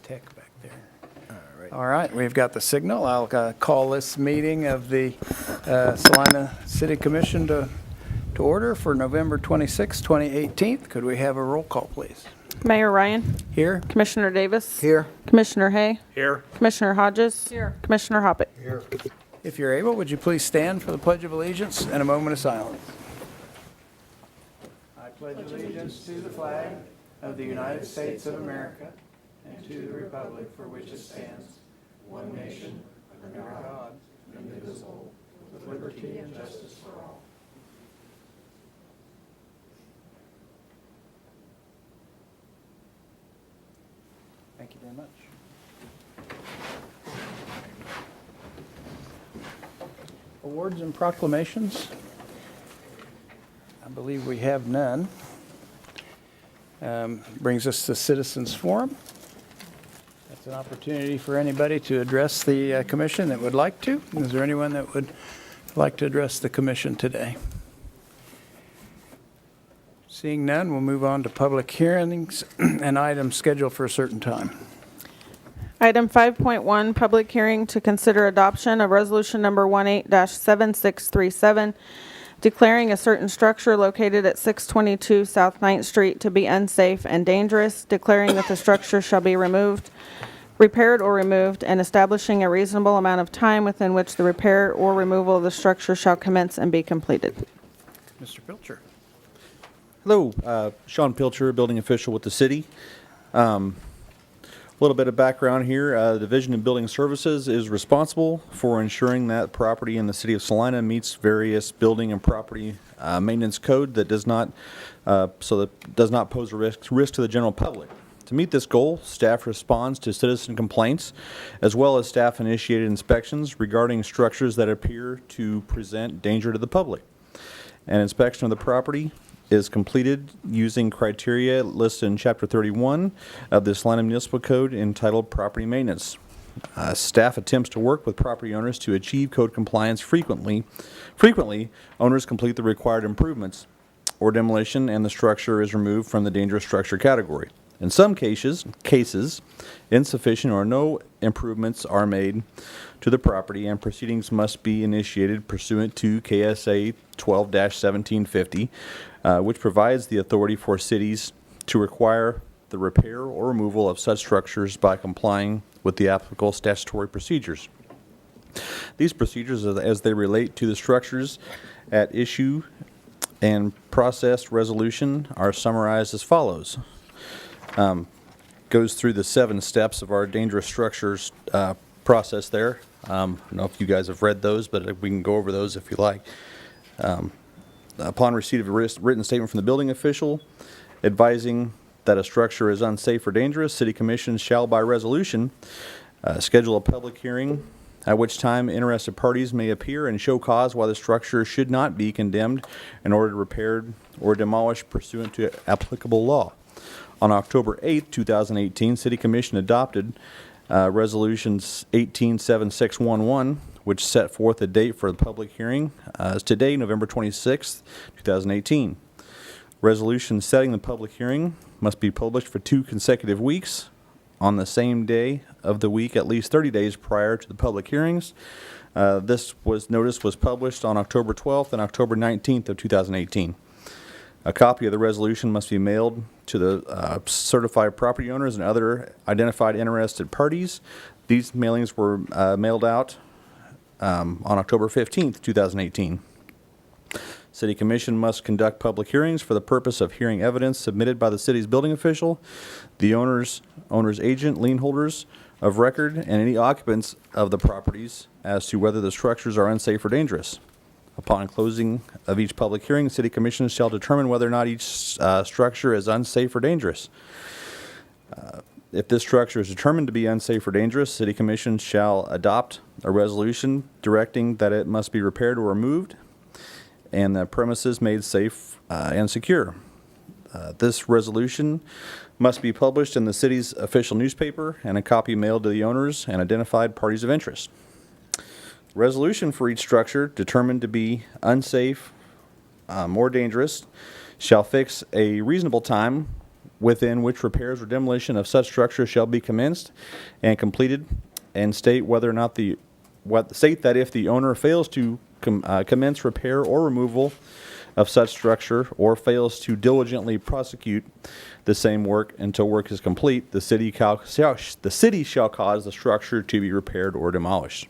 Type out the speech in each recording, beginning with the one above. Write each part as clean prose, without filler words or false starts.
tech back there. All right, we've got the signal. I'll call this meeting of the Salina City Commission to order for November 26, 2018. Could we have a roll call, please? Mayor Ryan. Here. Commissioner Davis. Here. Commissioner Hay. Here. Commissioner Hodges. Here. Commissioner Hoppett. Here. If you're able, would you please stand for the Pledge of Allegiance and a moment of silence? I pledge allegiance to the flag of the United States of America and to the republic for which it stands, one nation, under God, indivisible, with liberty and justice for all. Thank you very much. Awards and proclamations. I believe we have none. Brings us to Citizens Forum. That's an opportunity for anybody to address the commission that would like to. Is there anyone that would like to address the commission today? Seeing none, we'll move on to public hearings and items scheduled for a certain time. Item 5.1, public hearing to consider adoption of resolution number 18-7637, declaring a certain structure located at 622 South 9th Street to be unsafe and dangerous, declaring that the structure shall be removed, repaired or removed, and establishing a reasonable amount of time within which the repair or removal of the structure shall commence and be completed. Mr. Pilcher. Hello, Sean Pilcher, building official with the city. A little bit of background here. The Division of Building Services is responsible for ensuring that property in the city of Salina meets various building and property maintenance code that does not pose a risk to the general public. To meet this goal, staff responds to citizen complaints as well as staff-initiated inspections regarding structures that appear to present danger to the public. An inspection of the property is completed using criteria listed in Chapter 31 of the Salina Municipal Code entitled Property Maintenance. Staff attempts to work with property owners to achieve code compliance frequently. Frequently, owners complete the required improvements or demolition and the structure is removed from the dangerous structure category. In some cases, insufficient or no improvements are made to the property and proceedings must be initiated pursuant to KSA 12-1750, which provides the authority for cities to require the repair or removal of such structures by complying with the applicable statutory procedures. These procedures, as they relate to the structures at issue and process resolution, are summarized as follows. Goes through the 7 steps of our dangerous structures process there. I don't know if you guys have read those, but we can go over those if you like. Upon receipt of a written statement from the building official advising that a structure is unsafe or dangerous, City Commission shall, by resolution, schedule a public hearing at which time interested parties may appear and show cause why the structure should not be condemned in order to repaired or demolished pursuant to applicable law. On October 8, 2018, City Commission adopted Resolutions 18-7611, which set forth a date for the public hearing as today, November 26, 2018. Resolution setting the public hearing must be published for 2 consecutive weeks on the same day of the week, at least 30 days prior to the public hearings. Notice was published on October 12th and October 19th of 2018. A copy of the resolution must be mailed to the certified property owners and other identified interested parties. These mailings were mailed out on October 15th, 2018. City Commission must conduct public hearings for the purpose of hearing evidence submitted by the city's building official, the owner's agent, lien holders of record, and any occupants of the properties as to whether the structures are unsafe or dangerous. Upon closing of each public hearing, City Commission shall determine whether or not each structure is unsafe or dangerous. If this structure is determined to be unsafe or dangerous, City Commission shall adopt a resolution directing that it must be repaired or removed and the premises made safe and secure. This resolution must be published in the city's official newspaper and a copy mailed to the owners and identified parties of interest. Resolution for each structure determined to be unsafe or dangerous shall fix a reasonable time within which repairs or demolition of such structure shall be commenced and completed, and state whether or not state that if the owner fails to commence repair or removal of such structure or fails to diligently prosecute the same work until work is complete, the city shall cause the structure to be repaired or demolished.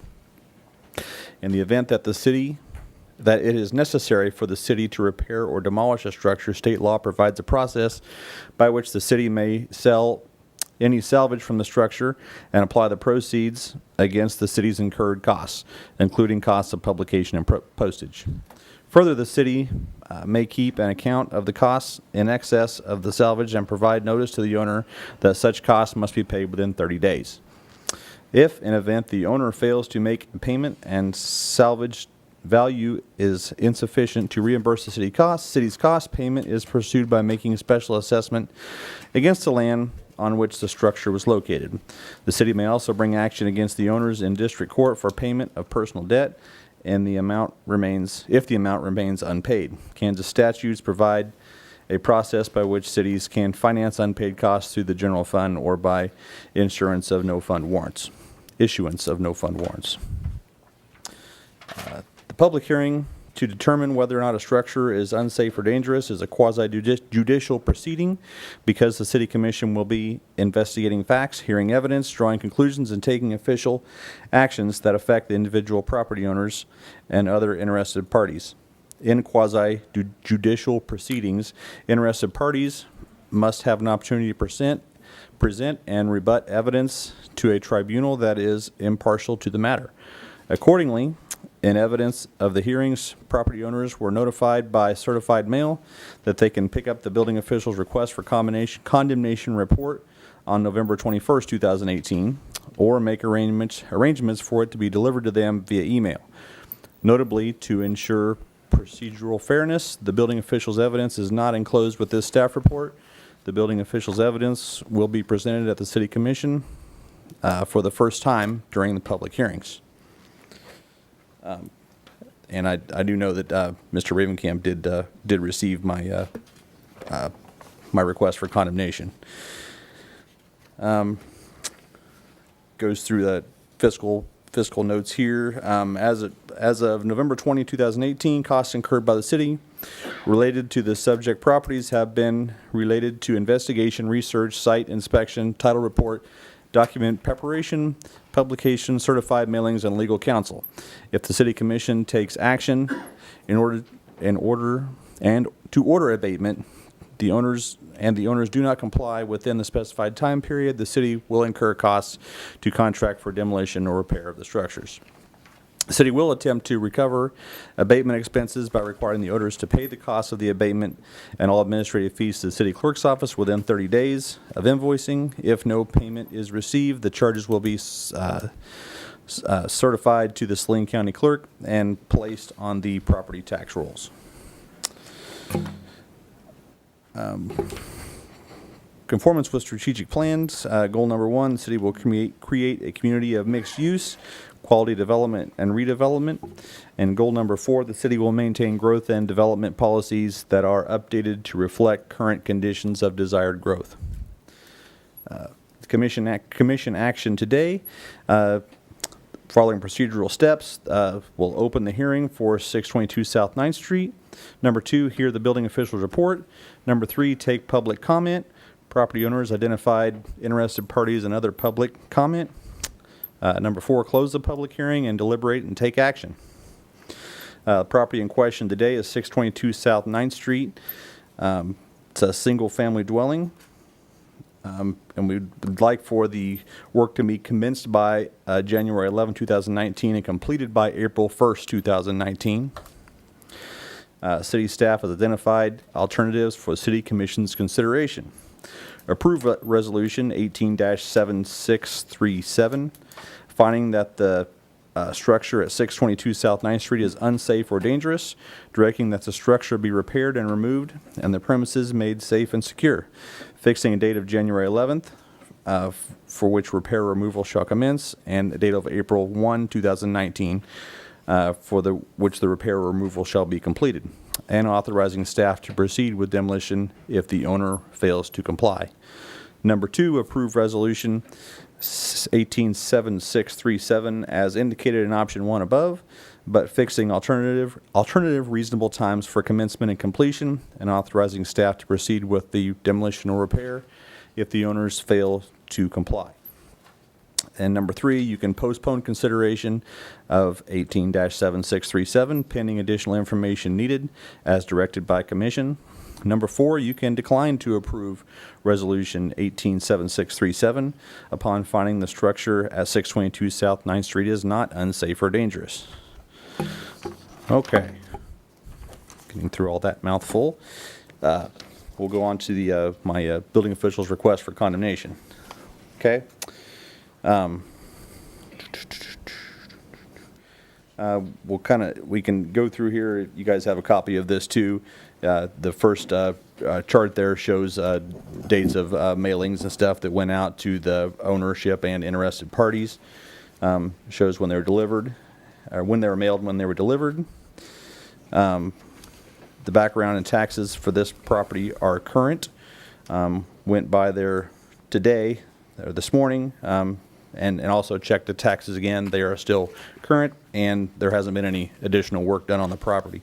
In the event that it is necessary for the city to repair or demolish a structure, state law provides a process by which the city may sell any salvage from the structure and apply the proceeds against the city's incurred costs, including costs of publication and postage. Further, the city may keep an account of the costs in excess of the salvage and provide notice to the owner that such costs must be paid within 30 days. If, in event, the owner fails to make payment and salvage value is insufficient to reimburse the city's cost, payment is pursued by making a special assessment against the land on which the structure was located. The city may also bring action against the owners in district court for payment of personal debt and if the amount remains unpaid. Kansas statutes provide a process by which cities can finance unpaid costs through the general fund or by issuance of no-fund warrants. The public hearing to determine whether or not a structure is unsafe or dangerous is a quasi-judicial proceeding because the City Commission will be investigating facts, hearing evidence, drawing conclusions, and taking official actions that affect the individual property owners and other interested parties. In quasi-judicial proceedings, interested parties must have an opportunity to present and rebut evidence to a tribunal that is impartial to the matter. Accordingly, in evidence of the hearings, property owners were notified by certified mail that they can pick up the building official's request for condemnation report on November 21st, 2018, or make arrangements for it to be delivered to them via email. Notably, to ensure procedural fairness, the building official's evidence is not enclosed with this staff report. The building official's evidence will be presented at the City Commission for the first time during the public hearings. And I do know that Mr. Ravenkamp did receive my my request for condemnation. Goes through the fiscal notes here. As of November 20, 2018, costs incurred by the city related to the subject properties have been related to investigation, research, site inspection, title report, document preparation, publication, certified mailings, and legal counsel. If the City Commission takes action to order abatement, the owners do not comply within the specified time period, the city will incur costs to contract for demolition or repair of the structures. The city will attempt to recover abatement expenses by requiring the owners to pay the cost of the abatement and all administrative fees to the city clerk's office within 30 days of invoicing. If no payment is received, the charges will be certified to the Salina County clerk and placed on the property tax rolls. Conformance with strategic plans. Goal number 1, the city will create a community of mixed use, quality development and redevelopment. And goal number 4, the city will maintain growth and development policies that are updated to reflect current conditions of desired growth. Commission action today. Following procedural steps, we'll open the hearing for 622 South 9th Street. Number 2, hear the building official's report. Number 3, take public comment. Property owners identified, interested parties, and other public comment. Number 4, close the public hearing and deliberate and take action. Property in question today is 622 South 9th Street. It's a single-family dwelling. And we would like for the work to be commenced by January 11, 2019 and completed by April 1st, 2019. City staff has identified alternatives for City Commission's consideration. Approve Resolution 18-7637, finding that the structure at 622 South 9th Street is unsafe or dangerous, directing that the structure be repaired and removed and the premises made safe and secure, fixing a date of January 11th for which repair removal shall commence, and a date of April 1, 2019 for which the repair removal shall be completed. and authorizing staff to proceed with demolition if the owner fails to comply. Number 2, approve resolution 187637 as indicated in option 1 above, but fixing alternative reasonable times for commencement and completion, and authorizing staff to proceed with the demolition or repair if the owners fail to comply. And number 3, you can postpone consideration of 18-7637 pending additional information needed as directed by commission. Number 4, you can decline to approve resolution 187637 upon finding the structure at 622 South 9th Street is not unsafe or dangerous. Okay. Getting through all that mouthful. We'll go on to the my building official's request for condemnation. Okay. We can go through here. You guys have a copy of this too. The first chart there shows dates of mailings and stuff that went out to the ownership and interested parties. Shows when they were delivered, or when they were mailed, when they were delivered. The background and taxes for this property are current. Went by there today, or this morning, and also checked the taxes again. They are still current, and there hasn't been any additional work done on the property.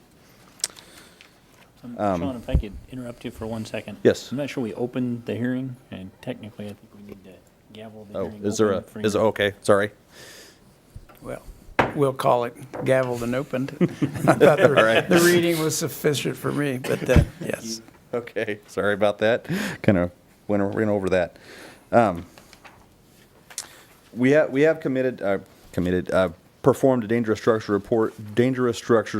Sean, if I could interrupt you for 1 second. Yes. I'm not sure we opened the hearing, and technically I think we need to gavel the hearing. Is there, okay, sorry. Well, we'll call it gavelled and opened. I thought the reading was sufficient for me, but yes. Okay, sorry about that. Kind of went over that. We have performed a dangerous structures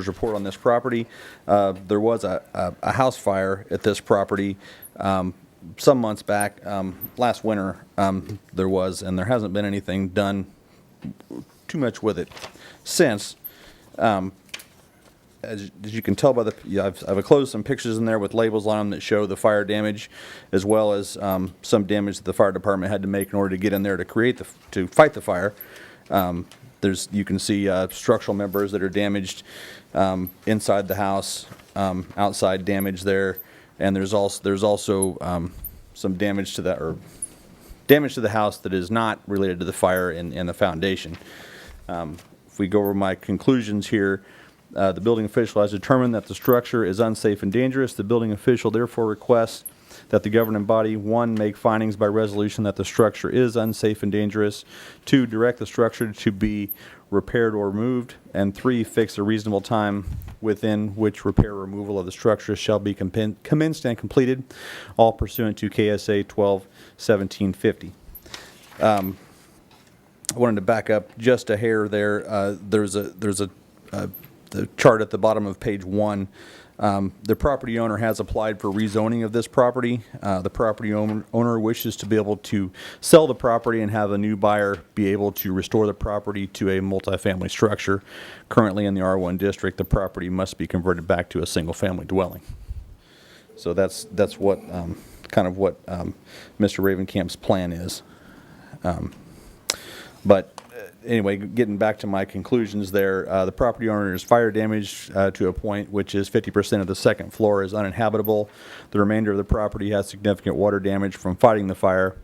report on this property. There was a house fire at this property some months back. Last winter there was, and there hasn't been anything done too much with it since. As you can tell by I've enclosed some pictures in there with labels on them that show the fire damage, as well as some damage that the fire department had to make in order to get in there to fight the fire. You can see structural members that are damaged inside the house, outside damage there, and there's also some damage to the house that is not related to the fire in the foundation. If we go over my conclusions here. The building official has determined that the structure is unsafe and dangerous. The building official therefore requests that the governing body, 1, make findings by resolution that the structure is unsafe and dangerous, 2, direct the structure to be repaired or removed, and 3, fix a reasonable time within which repair or removal of the structure shall be commenced and completed, all pursuant to KSA 12-1750. I wanted to back up just a hair there. There's the chart at the bottom of page 1. The property owner has applied for rezoning of this property. The property owner wishes to be able to sell the property and have a new buyer be able to restore the property to a multifamily structure. Currently in the R1 district, the property must be converted back to a single-family dwelling. So that's what kind of what Mr. Ravenkamp's plan is. But anyway, getting back to my conclusions there, the property owner is fire damaged to a point which is 50% of the second floor is uninhabitable. The remainder of the property has significant water damage from fighting the fire.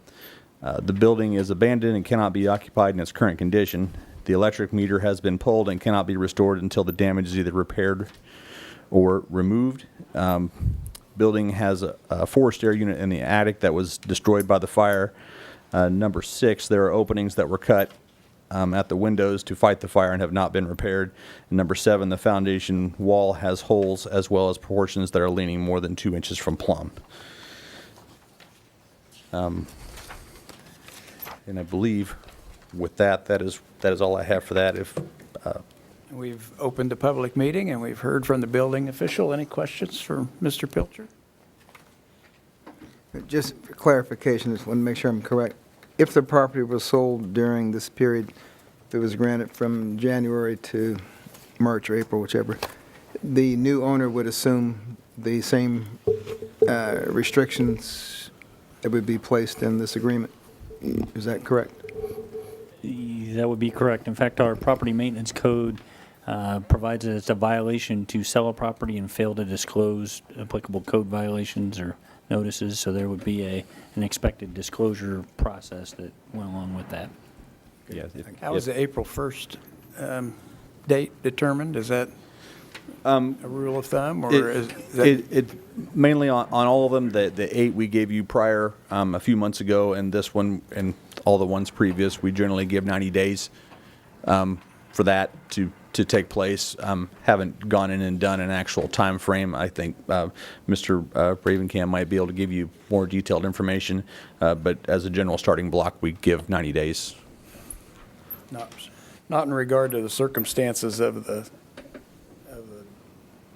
The building is abandoned and cannot be occupied in its current condition. The electric meter has been pulled and cannot be restored until the damage is either repaired or removed. Building has a forced air unit in the attic that was destroyed by the fire. Number 6, there are openings that were cut at the windows to fight the fire and have not been repaired. And number 7, the foundation wall has holes as well as portions that are leaning more than 2 inches from plumb. And I believe with that is all I have for that. We've opened the public meeting and we've heard from the building official. Any questions for Mr. Pilcher? Just for clarification, just want to make sure I'm correct. If the property was sold during this period, if it was granted from January to March or April, whichever, the new owner would assume the same restrictions that would be placed in this agreement. Is that correct? That would be correct. In fact, our property maintenance code provides that it's a violation to sell a property and fail to disclose applicable code violations or notices, so there would be an expected disclosure process that went along with that. Yeah, How is the April 1st date determined? Is that a rule of thumb, or is that? It mainly on all of them, the 8 we gave you prior, a few months ago, and this one, and all the ones previous, we generally give 90 days for that to take place. Haven't gone in and done an actual time frame. I think Mr. Ravenkamp might be able to give you more detailed information, but as a general starting block, we give 90 days. Not in regard to the circumstances of the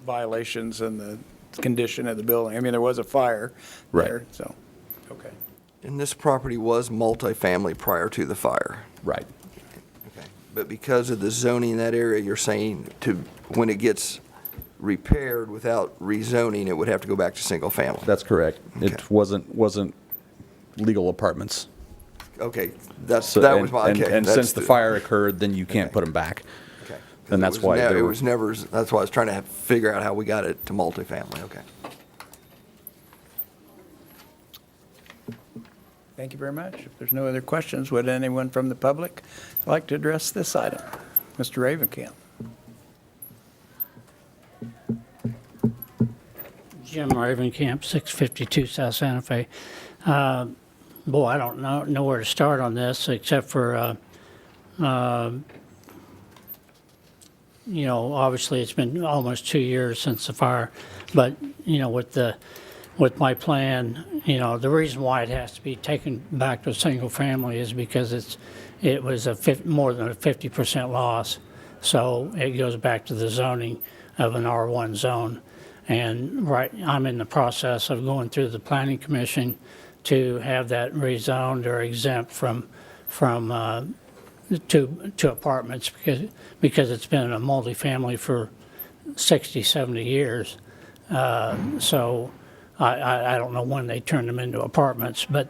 violations and the condition of the building. I mean, there was a fire Right. there, so, okay. And this property was multifamily prior to the fire. Right. Okay. But because of the zoning in that area, you're saying when it gets repaired without rezoning, it would have to go back to single family? That's correct. Okay. It wasn't legal apartments. Okay, So- that was my, and- okay. And that's since the fire occurred, then you can't Okay. put them back. Okay. 'Cause And it that's was why ne- they It were- was never, that's why I was trying to figure out how we got it to multifamily, okay. Thank you very much. If there's no other questions, would anyone from the public like to address this item? Mr. Ravenkamp? Jim Ravenkamp, 652 South Santa Fe. Boy, I don't know where to start on this except for, you know, obviously it's been almost 2 years since the fire, but, you know, with my plan, you know, the reason why it has to be taken back to a single family is because it was more than a 50% loss. So it goes back to the zoning of an R1 zone. And I'm in the process of going through the planning commission to have that rezoned or exempt from to apartments because it's been a multifamily for 60, 70 years. So I don't know when they turned them into apartments, but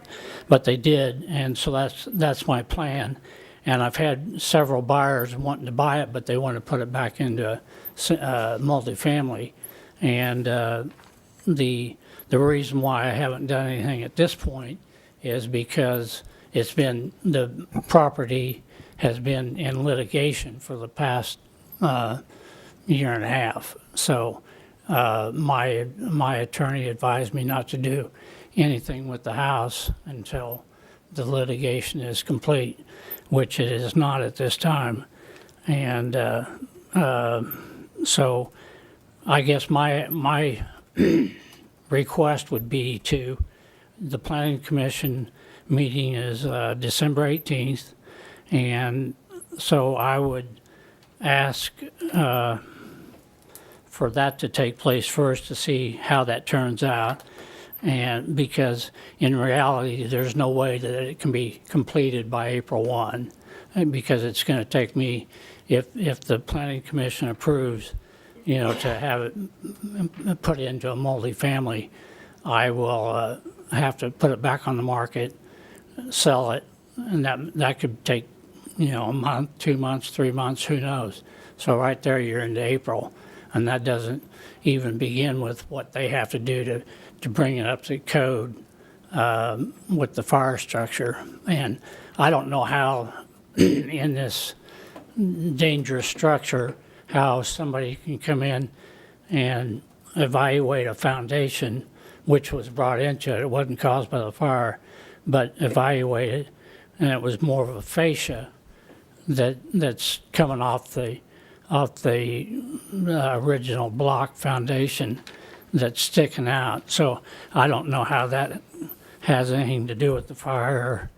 they did, and so that's my plan. And I've had several buyers wanting to buy it, but they want to put it back into multifamily. And the reason why I haven't done anything at this point is because the property has been in litigation for the past year and a half. So my attorney advised me not to do anything with the house until the litigation is complete, which it is not at this time. And so I guess my request would be the Planning Commission meeting is December 18th, and so I would ask for that to take place first to see how that turns out. And because in reality, there's no way that it can be completed by April 1, and because it's going to take me, if the Planning Commission approves, you know, to have it put into a multifamily, I will have to put it back on the market, sell it, and that could take, you know, a month, 2 months, 3 months, who knows. So right there, you're into April, and that doesn't even begin with what they have to do to bring it up to code with the fire structure. And I don't know how in this dangerous structure, how somebody can come in and evaluate a foundation, which was brought into it. It wasn't caused by the fire, but evaluated, and it was more of a fascia that's coming off the original block foundation that's sticking out. So I don't know how that has anything to do with the fire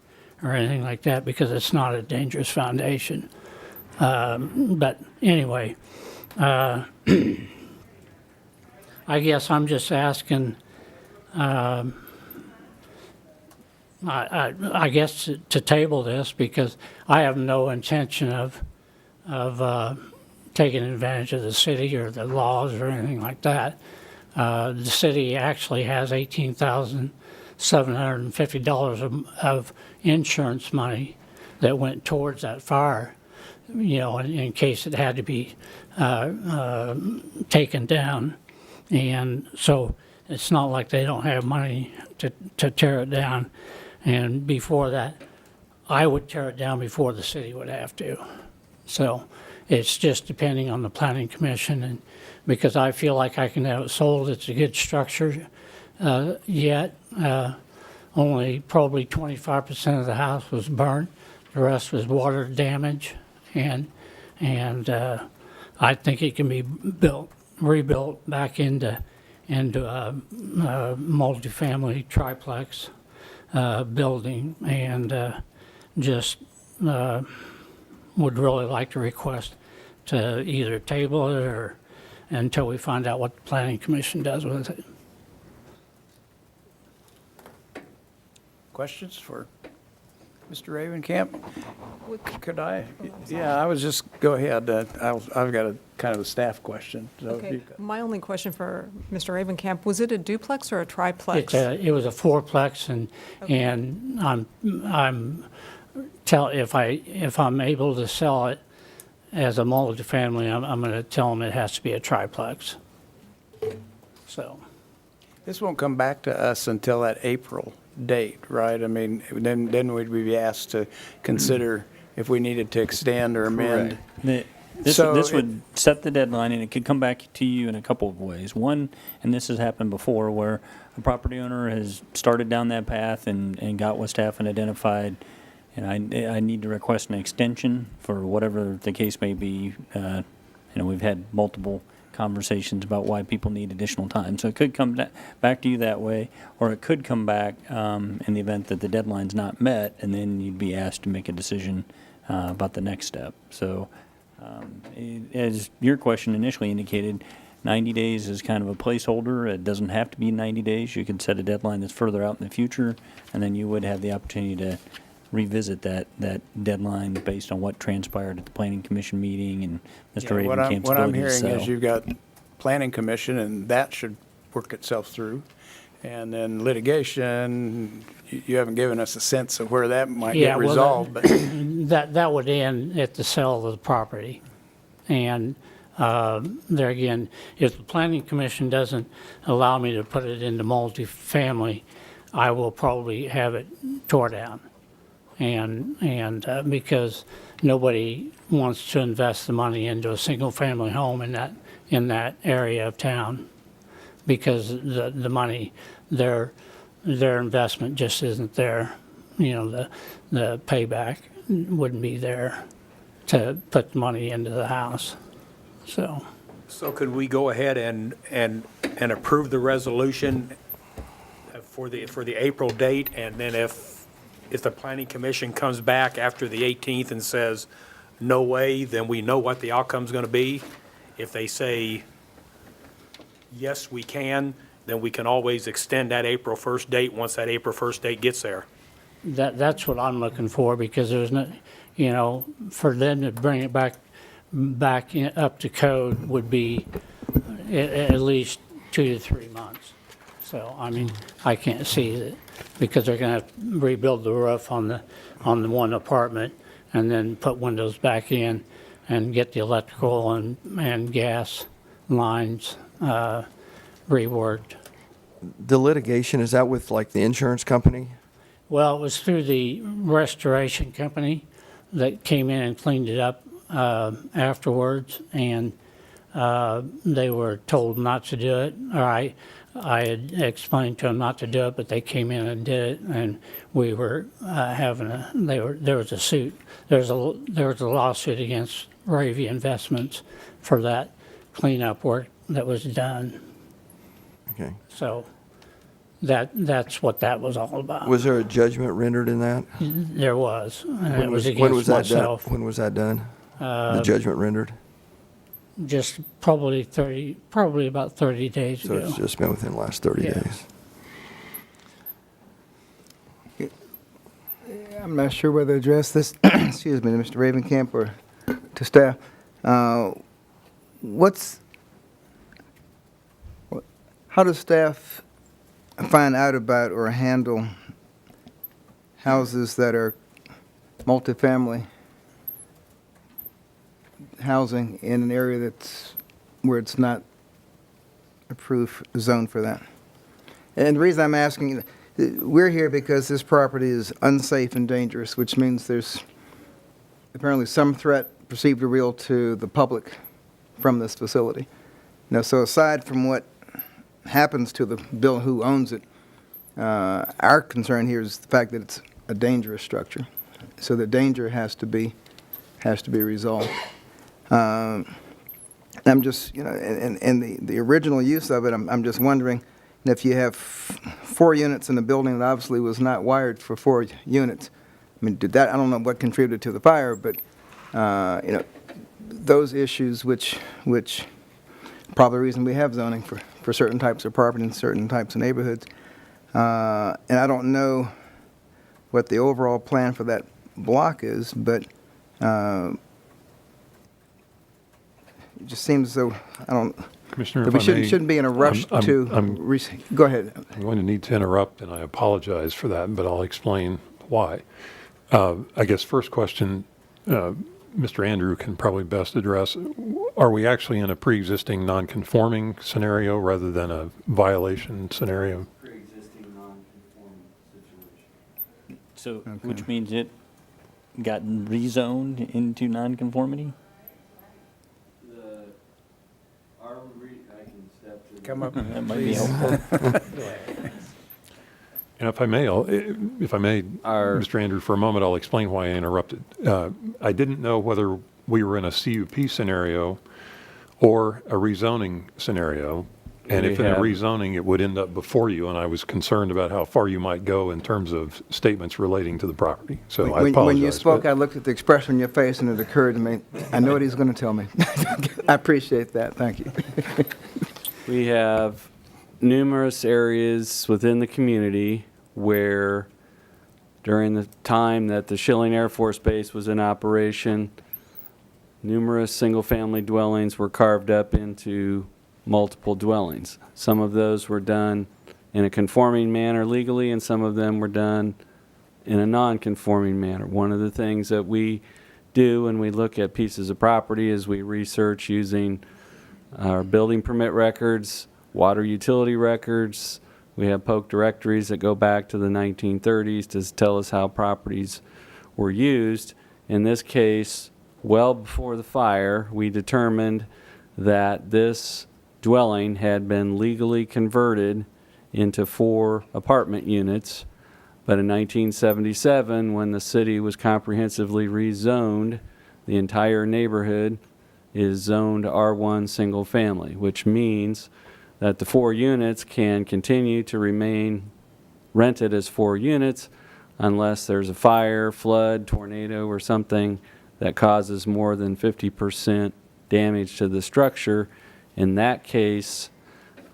or anything like that, because it's not a dangerous foundation. But anyway, I guess I'm just asking, I guess to table this, because I have no intention of taking advantage of the city or the laws or anything like that. The city actually has $18,750 of insurance money that went towards that fire. in case it had to be taken down. And so it's not like they don't have money to tear it down. And before that, I would tear it down before the city would have to. So it's just depending on the planning commission, and because I feel like I can have it sold, it's a good structure yet. Only probably 25% of the house was burnt. The rest was water damage, and I think it can be rebuilt back into a multifamily triplex building, and just would really like to request to either table it or until we find out what the planning commission does with it. Questions for Mr. Ravencamp? Could I? Yeah, I was just, go ahead. I've got a kind of a staff question. So if Okay, you could- my only question for Mr. Ravencamp, was it a duplex or a triplex? It was a fourplex, and if I'm able to sell it as a multifamily, I'm going to tell them it has to be a triplex. So, This won't come back to us until that April date, right? I mean, then we'd be asked to consider if we needed to extend or amend. This So would set the deadline, and it could come back to you in a couple of ways. One, and this has happened before, where a property owner has started down that path and got what staff had identified, and I need to request an extension for whatever the case may be. We've had multiple conversations about why people need additional time. So it could come back to you that way, or it could come back in the event that the deadline's not met, and then you'd be asked to make a decision about the next step. So as your question initially indicated, 90 days is kind of a placeholder. It doesn't have to be 90 days. You can set a deadline that's further out in the future, and then you would have the opportunity to revisit that deadline based on what transpired at the Planning Commission meeting and Mr. Yeah, Ravencamp's what I'm ability to hearing sell. is you've got planning commission, and that should work itself through. And then litigation, you haven't given us a sense of where that might Yeah, get well, resolved, but that would end at the sale of the property. And there again, if the planning commission doesn't allow me to put it into multifamily, I will probably have it tore down. And because nobody wants to invest the money into a single-family home in that area of town, because the money, their investment just isn't there. The payback wouldn't be there to put the money into the house. So So could we go ahead and approve the resolution for the April date, and then if the planning commission comes back after the 18th and says, no way, then we know what the outcome's going to be? If they say, yes, we can, then we can always extend that April 1st date once that April 1st date gets there. that's what I'm looking for, because there's no, for them to bring it back up to code would be at least 2 to 3 months. So, I mean, I can't see it, because they're gonna have to rebuild the roof on the one apartment, and then put windows back in, and get the electrical and gas lines reworked. The litigation, is that with like the insurance company? Well, it was through the restoration company that came in and cleaned it up afterwards, and they were told not to do it. Or I had explained to them not to do it, but they came in and did it, and we were there was a suit. There was a lawsuit against Ravy Investments for that cleanup work that was done. Okay. So that's what that was all about. Was there a judgment rendered in that? There was, and it was when against was that myself. done? When was that done? The judgment rendered? Just probably about 30 days So ago. it's just been within the last 30 Yeah. days. I'm not sure whether to address this, excuse me, to Mr. Ravencamp or to staff. How does staff find out about or handle houses that are multifamily? housing in an area where it's not approved zone for that. And the reason I'm asking, we're here because this property is unsafe and dangerous, which means there's apparently some threat, perceived or real, to the public from this facility. Now, so aside from what happens to the building, who owns it, our concern here is the fact that it's a dangerous structure. So the danger has to be resolved. I'm just, and the original use of it, I'm just wondering if you have 4 units in a building that obviously was not wired for 4 units. I mean, I don't know what contributed to the fire, but, those issues which probably the reason we have zoning for certain types of property in certain types of neighborhoods. And I don't know what the overall plan for that block is, but it just seems as though, Commissioner, that we shouldn't be in a rush to, go ahead. I'm going to need to interrupt, and I apologize for that, but I'll explain why. I guess first question, Mr. Andrew can probably best address, are we actually in a pre-existing non-conforming scenario rather than a violation scenario? Pre-existing non-conforming situation. So, which means it got rezoned into nonconformity? I can step to. Come up, That might be please. helpful. And if I may, Mr. Andrew, for a moment, I'll explain why I interrupted. I didn't know whether we were in a CUP scenario or a rezoning scenario. And if in a rezoning, it would end up before you, and I was concerned about how far you might go in terms of statements relating to the property. So I apologize. When you spoke, but- I looked at the expression on your face, and it occurred to me, I know what he's going to tell me. I appreciate that. Thank you. We have numerous areas within the community where during the time that the Schilling Air Force Base was in operation, numerous single-family dwellings were carved up into multiple dwellings. Some of those were done in a conforming manner legally, and some of them were done in a non-conforming manner. One of the things that we do when we look at pieces of property is we research using our building permit records, water utility records. We have POC directories that go back to the 1930s to tell us how properties were used. In this case, well before the fire, we determined that this dwelling had been legally converted into 4 apartment units. But in 1977, when the city was comprehensively rezoned, the entire neighborhood is zoned R1 single family, which means that the 4 units can continue to remain rented as 4 units unless there's a fire, flood, tornado, or something that causes more than 50% damage to the structure. In that case,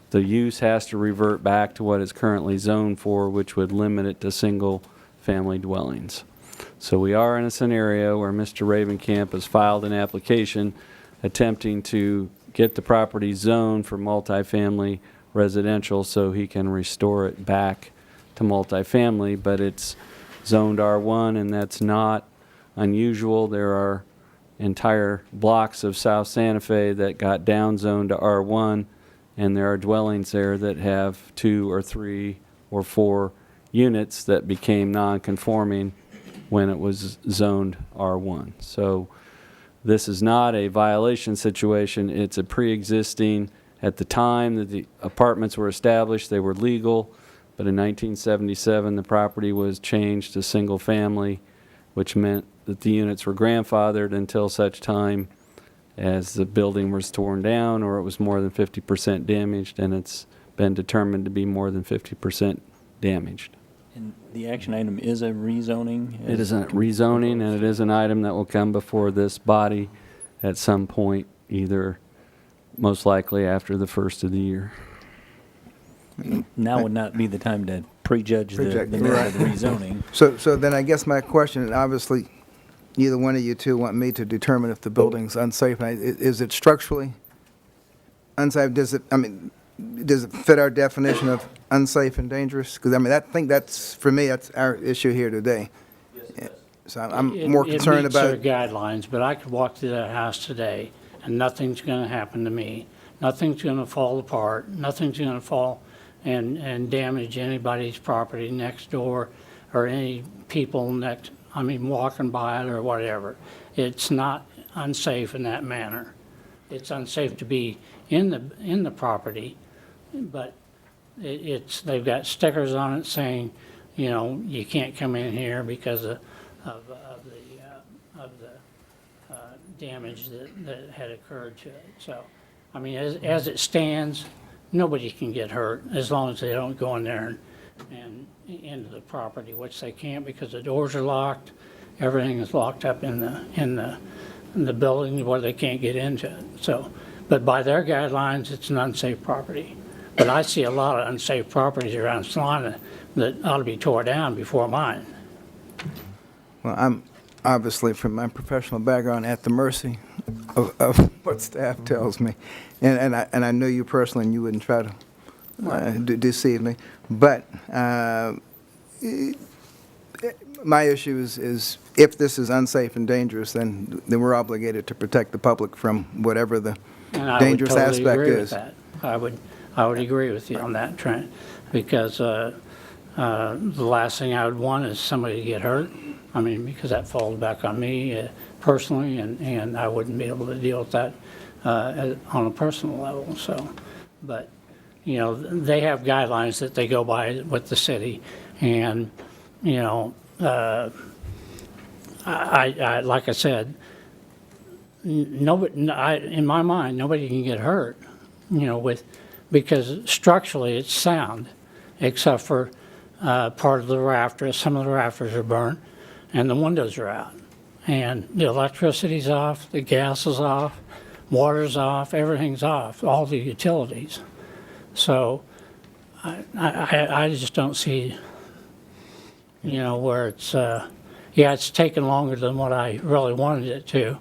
the use has to revert back to what it's currently zoned for, which would limit it to single-family dwellings. So we are in a scenario where Mr. Ravenkamp has filed an application attempting to get the property zoned for multifamily residential so he can restore it back to multifamily, but it's zoned R1, and that's not unusual. There are entire blocks of South Santa Fe that got downzoned to R1, and there are dwellings there that have 2 or 3 or 4 units that became non-conforming when it was zoned R1. So this is not a violation situation. It's a pre-existing. At the time that the apartments were established, they were legal, but in 1977 the property was changed to single family, which meant that the units were grandfathered until such time as the building was torn down or it was more than 50% damaged, and it's been determined to be more than 50% damaged. And the action item is a rezoning? It is a rezoning, and it is an item that will come before this body at some point, either most likely after the first of the year. Now would not be the time to prejudge the Prejudge, merit of the rezoning. So then I guess my question, and obviously neither one of you two want me to determine if the building's unsafe. Is it structurally unsafe? Does it fit our definition of unsafe and dangerous? Because I think that's, for me, that's our issue here today. Yes, it does. So I'm more concerned It meets their about, guidelines, but I could walk through that house today, and nothing's going to happen to me. Nothing's going to fall apart, nothing's going to fall and damage anybody's property next door or any people walking by it or whatever. It's not unsafe in that manner. It's unsafe to be in the property, but they've got stickers on it saying, you can't come in here because of the damage that had occurred to it. So, I mean, as it stands, nobody can get hurt as long as they don't go in there and into the property, which they can't because the doors are locked. Everything is locked up in the building where they can't get into it. So, but by their guidelines, it's an unsafe property. But I see a lot of unsafe properties around Salina that ought to be tore down before mine. well, I'm obviously, from my professional background, at the mercy of what staff tells me. And I know you personally, and you wouldn't try to deceive me. But my issue is if this is unsafe and dangerous, then we're obligated to protect the public from whatever the And I would dangerous totally aspect agree with is. that. I would agree with you on that, Trent, because the last thing I would want is somebody to get hurt. I mean, because that falls back on me personally, and I wouldn't be able to deal with that on a personal level. So, but they have guidelines that they go by with the city, and I like I said, nobody, in my mind, nobody can get hurt, because structurally it's sound, except for part of the rafters. Some of the rafters are burnt, and the windows are out, and the electricity's off, the gas is off, water's off, everything's off, all the utilities. So I just don't see, where it's, it's taken longer than what I really wanted it to,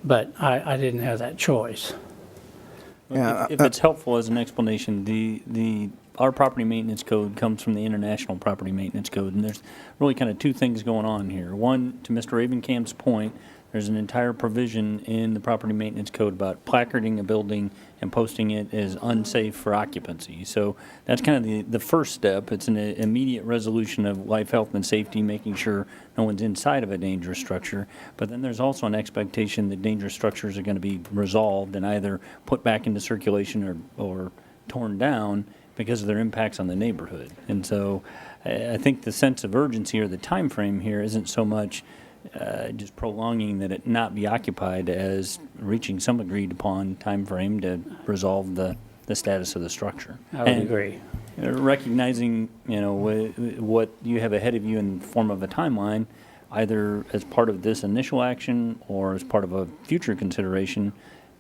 but I didn't have that choice. Yeah, If it's helpful as an explanation, our property maintenance code comes from the International Property Maintenance Code, and there's really kind of two things going on here. One, to Mr. Ravenkamp's point, there's an entire provision in the property maintenance code about placarding a building and posting it as unsafe for occupancy. So that's kind of the first step. It's an immediate resolution of life, health, and safety, making sure no one's inside of a dangerous structure. But then there's also an expectation that dangerous structures are going to be resolved and either put back into circulation or torn down because of their impacts on the neighborhood. And so I think the sense of urgency or the time frame here isn't so much just prolonging that it not be occupied as reaching some agreed upon time frame to resolve the status of the structure. I would agree. Recognizing, what you have ahead of you in the form of a timeline, either as part of this initial action or as part of a future consideration,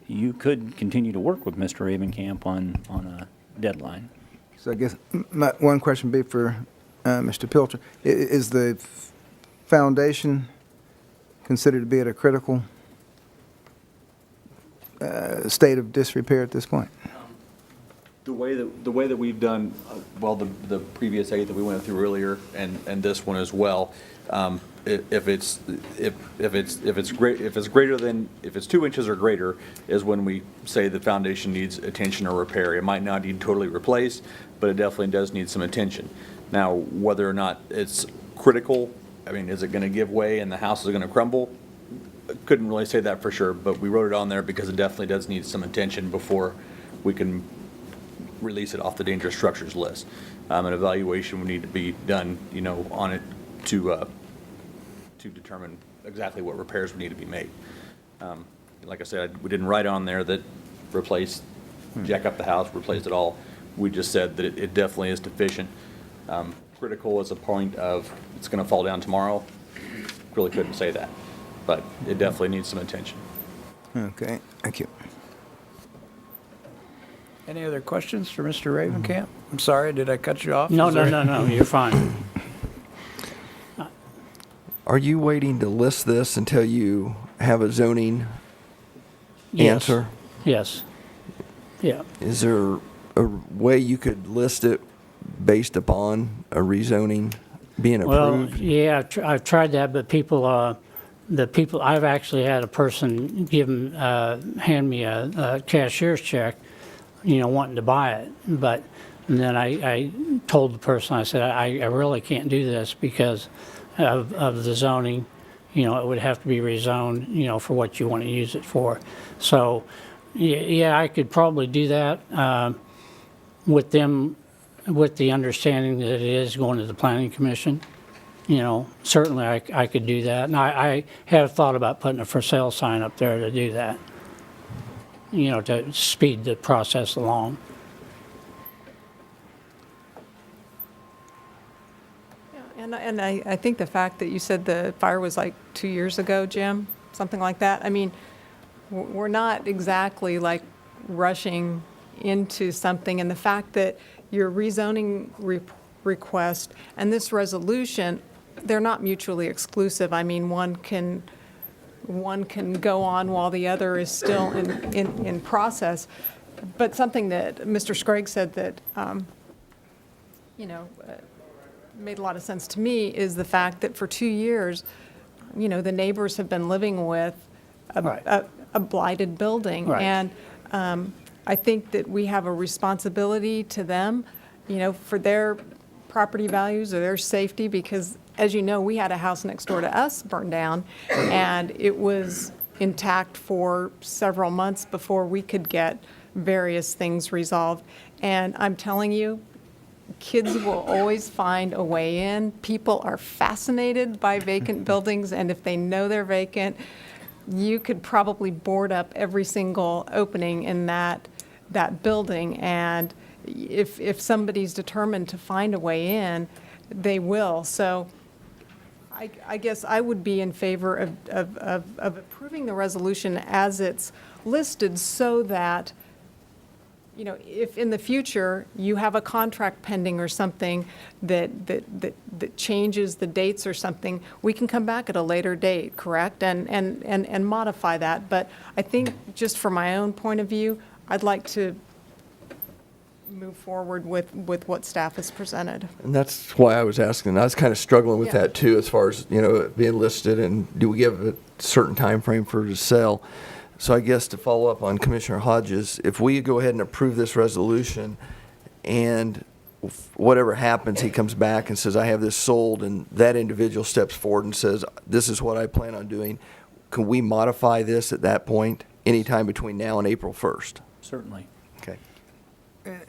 you could continue to work with Mr. Ravenkamp on a deadline. So I guess my one question would be for Mr. Pilcher. Is the foundation considered to be at a critical state of disrepair at this point? The way that we've done, the previous aid that we went through earlier and this one as well, if it's 2 inches or greater is when we say the foundation needs attention or repair. It might not need totally replaced, but it definitely does need some attention. Now, whether or not it's critical, I mean, is it going to give way and the house is going to crumble? Couldn't really say that for sure, but we wrote it on there because it definitely does need some attention before we can release it off the dangerous structures list. An evaluation would need to be done, on it to determine exactly what repairs would need to be made. Like I said, we didn't write on there that jack up the house, replace it all. We just said that it definitely is deficient. Critical is a point of it's going to fall down tomorrow. Really couldn't say that, but it definitely needs some attention. Okay, thank you. Any other questions for Mr. Ravenkamp? I'm sorry, did I cut you off? No, Is there- no, you're fine. Are you waiting to list this until you have a zoning Yes. answer? Yes. Yeah. Is there a way you could list it based upon a rezoning being Well, approved? yeah, I've tried that, but I've actually had a person hand me a cashier's check, wanting to buy it. But and then I told the person, I said, I really can't do this because of the zoning. It would have to be rezoned, for what you want to use it for. So, yeah, I could probably do that with them, with the understanding that it is going to the planning commission. Certainly I could do that. And I have thought about putting a for sale sign up there to do that, to speed the process along. And I think the fact that you said the fire was like 2 years ago, Jim, something like that, I mean, we're not exactly like rushing into something. And the fact that your rezoning request and this resolution, they're not mutually exclusive. I mean, one can go on while the other is still in process. But something that Mr. Scraggs said that, made a lot of sense to me is the fact that for 2 years, the neighbors have been living with a blighted building. Right. And I think that we have a responsibility to them, for their property values or their safety, because as you know, we had a house next door to us burned down, and it was intact for several months before we could get various things resolved. And I'm telling you, kids will always find a way in. People are fascinated by vacant buildings, and if they know they're vacant, you could probably board up every single opening in that building. And if somebody's determined to find a way in, they will. So I guess I would be in favor of approving the resolution as it's listed, so that, if in the future you have a contract pending or something that changes the dates or something, we can come back at a later date, correct? And modify that. But I think just from my own point of view, I'd like to move forward with what staff has presented. And that's why I was asking. I was kind of struggling with Yeah. that too, as far as, it being listed, and do we give a certain time frame for it to sell? So I guess to follow up on Commissioner Hodges, if we go ahead and approve this resolution, and whatever happens, he comes back and says, I have this sold, and that individual steps forward and says, this is what I plan on doing, can we modify this at that point, anytime between now and April 1st? Certainly. Okay.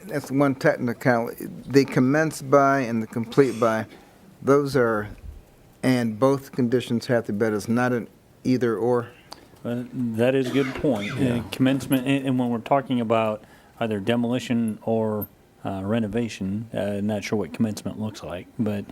That's one technical. The commence by and the complete by, those are, and both conditions have to be met. It's not an either or. Well, that is a good point. Commencement, and when we're talking about either demolition or renovation, not sure what commencement looks like, but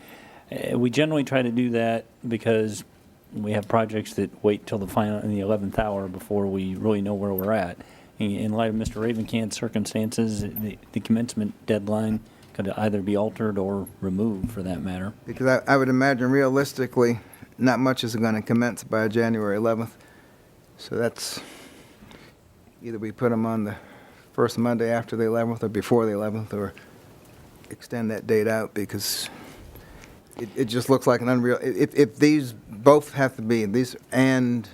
we generally try to do that because we have projects that wait till the final, in the 11th hour before we really know where we're at. In light of Mr. Ravencamp's circumstances, the commencement deadline could either be altered or removed, for that matter. Because I would imagine realistically, not much is going to commence by January 11th. So that's, either we put them on the first Monday after the 11th or before the 11th, or extend that date out, because it just looks like an unreal, if these both have to be, these and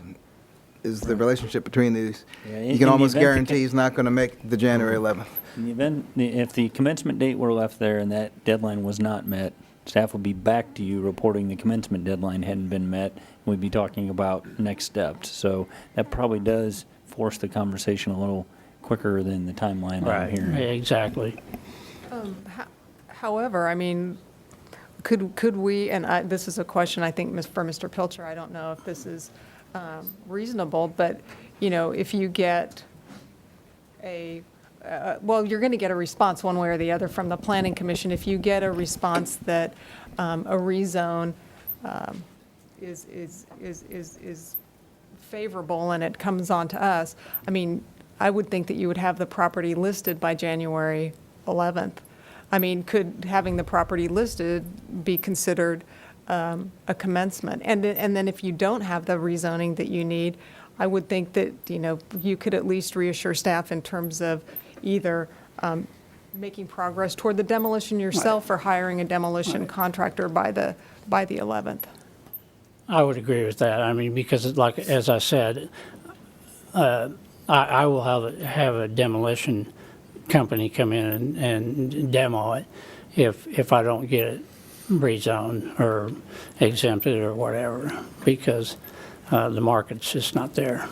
is the relationship between these, Yeah, you can almost in the event guarantee he's not going to make the January 11th. In the event, if the commencement date were left there and that deadline was not met, staff would be back to you reporting the commencement deadline hadn't been met. We'd be talking about next steps. So that probably does force the conversation a little quicker than the timeline I'm hearing. Exactly. However, I mean, could we, and this is a question I think for Mr. Pilcher, I don't know if this is reasonable, but, if you get well, you're going to get a response one way or the other from the Planning Commission. If you get a response that a rezone is favorable and it comes on to us, I mean, I would think that you would have the property listed by January 11th. I mean, could having the property listed be considered a commencement? And then if you don't have the rezoning that you need, I would think that, you could at least reassure staff in terms of either making progress toward the demolition yourself or hiring a demolition contractor by the 11th. I would agree with that. I mean, because like, as I said, I will have a demolition company come in and demo it if I don't get it rezoned or exempted or whatever, because the market's just not there.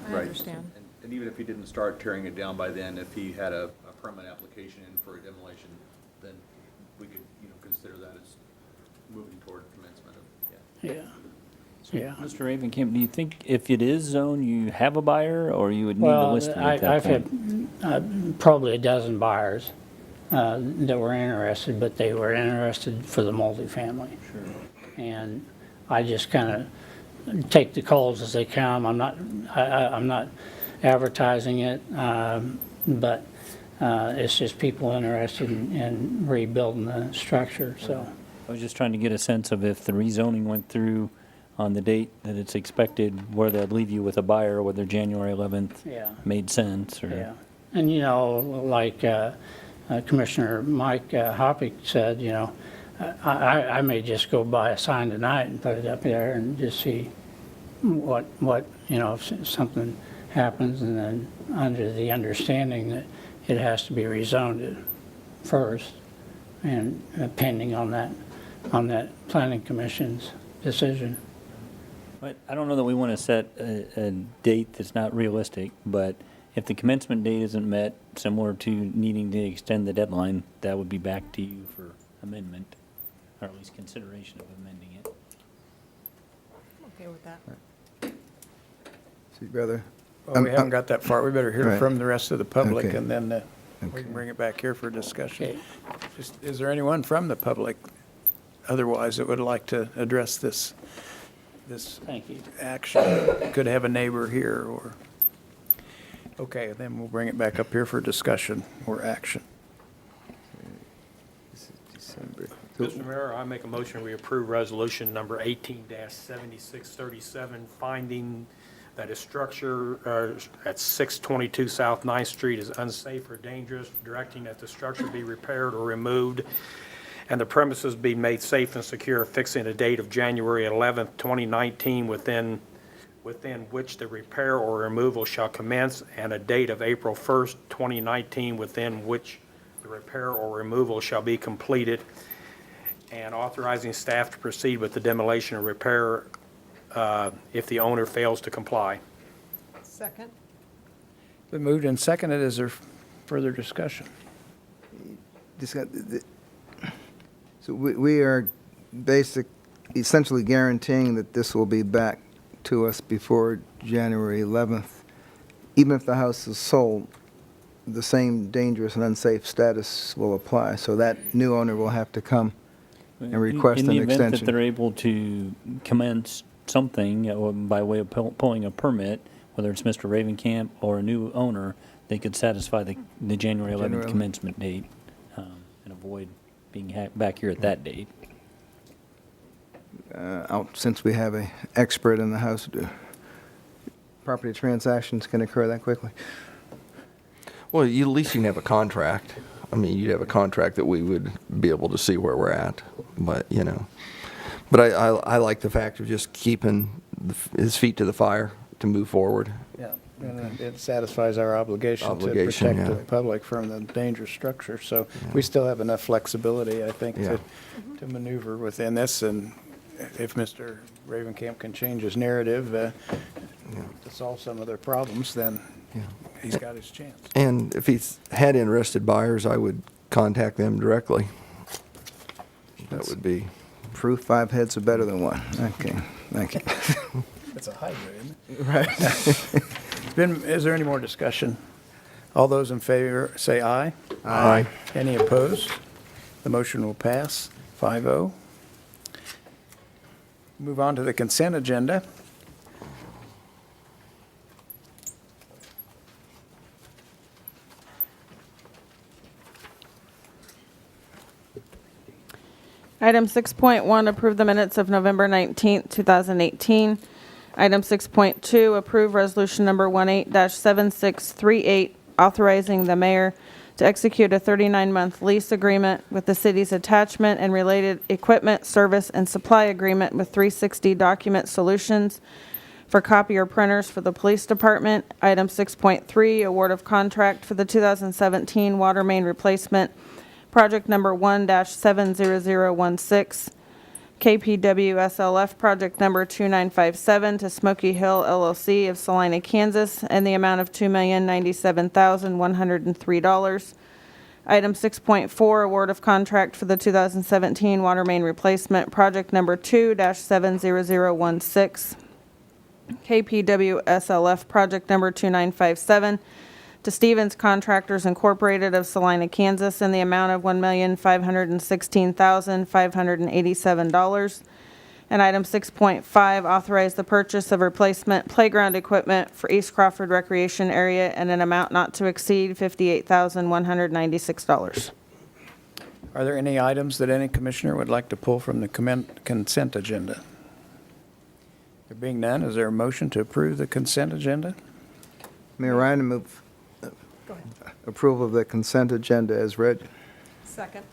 I understand. And even if he didn't start tearing it down by then, if he had a permit application in for a demolition, then we could, consider that as moving toward commencement of, Yeah. Yeah. Mr. Ravencamp, do you think if it is zoned, you have a buyer, or you would need to list it at that I've point? had probably a dozen buyers that were interested, but they were interested for the multifamily. Sure. And I just kind of take the calls as they come. I'm not advertising it, but it's just people interested in rebuilding the structure, so. I was just trying to get a sense of if the rezoning went through on the date that it's expected, where that'd leave you with a buyer, whether January 11th Yeah. made sense, or... Yeah, and like Commissioner Mike Hoppy said, I may just go buy a sign tonight and put it up there and just see what if something happens, and then under the understanding that it has to be rezoned first, and pending on that planning commission's decision. But I don't know that we want to set a date that's not realistic, but if the commencement date isn't met, similar to needing to extend the deadline, that would be back to you for amendment, or at least consideration of amending it. Okay with that. So you'd rather, Well, we haven't got that far. We better hear Right. from the rest of the public, Okay. and then we Okay. can bring it back here for discussion. Okay. Is there anyone from the public otherwise that would like to address this Thank you. action? Could have a neighbor here, or, okay, then we'll bring it back up here for discussion or action. this is December. Mr. Mayor, I make a motion we approve resolution number 18-7637, finding that a structure at 622 South 9th Street is unsafe or dangerous, directing that the structure be repaired or removed, and the premises be made safe and secure, fixing a date of January 11th, 2019, within which the repair or removal shall commence, and a date of April 1st, 2019, within which the repair or removal shall be completed, and authorizing staff to proceed with the demolition or repair if the owner fails to comply. Second? Been moved and seconded. Is there further discussion? So we are essentially guaranteeing that this will be back to us before January 11th. Even if the house is sold, the same dangerous and unsafe status will apply. So that new owner will have to come and request an In the event that extension. they're able to commence something by way of pulling a permit, whether it's Mr. Ravencamp or a new owner, they could satisfy the January 11th January 11th. commencement date and avoid being back here at that date. Since we have an expert in the house, property transactions can occur that quickly. Well, you at least you can have a contract. I mean, you'd have a contract that we would be able to see where we're at, but, But I like the fact of just keeping his feet to the fire to move forward. Yeah, and it satisfies our obligation to Obligation, protect the yeah. public from the dangerous structure. So we still have enough flexibility, I think, Yeah. to maneuver within this. And if Mr. Ravencamp can change his narrative to solve some of their problems, then he's got his chance. And if he's had interested buyers, I would contact them directly. That would be, Proof 5 heads are better than one. Okay, thank you. It's a hybrid, isn't it? Right. Is there any more discussion? All those in favor say aye. Aye. Any opposed? The motion will pass 5-0. Move on to the consent agenda. Item 6.1, approve the minutes of November 19th, 2018. Item 6.2, approve resolution number 18-7638, authorizing the mayor to execute a 39-month lease agreement with the city's attachment and related equipment, service, and supply agreement with 360 Document Solutions for copier printers for the police department. Item 6.3, award of contract for the 2017 water main replacement, project number 1-70016, KPW SLF project number 2957 to Smoky Hill LLC of Salina, Kansas, and the amount of $2,097,103. Item 6.4, award of contract for the 2017 water main replacement, project number 2-70016, KPW SLF project number 2957 to Stevens Contractors Incorporated of Salina, Kansas, in the amount of $1,516,587. And item 6.5, authorize the purchase of replacement playground equipment for East Crawford Recreation Area in an amount not to exceed $58,196. Are there any items that any commissioner would like to pull from the consent agenda? There being none, is there a motion to approve the consent agenda? Mayor Ryan, I move approval of the consent agenda as read. Second.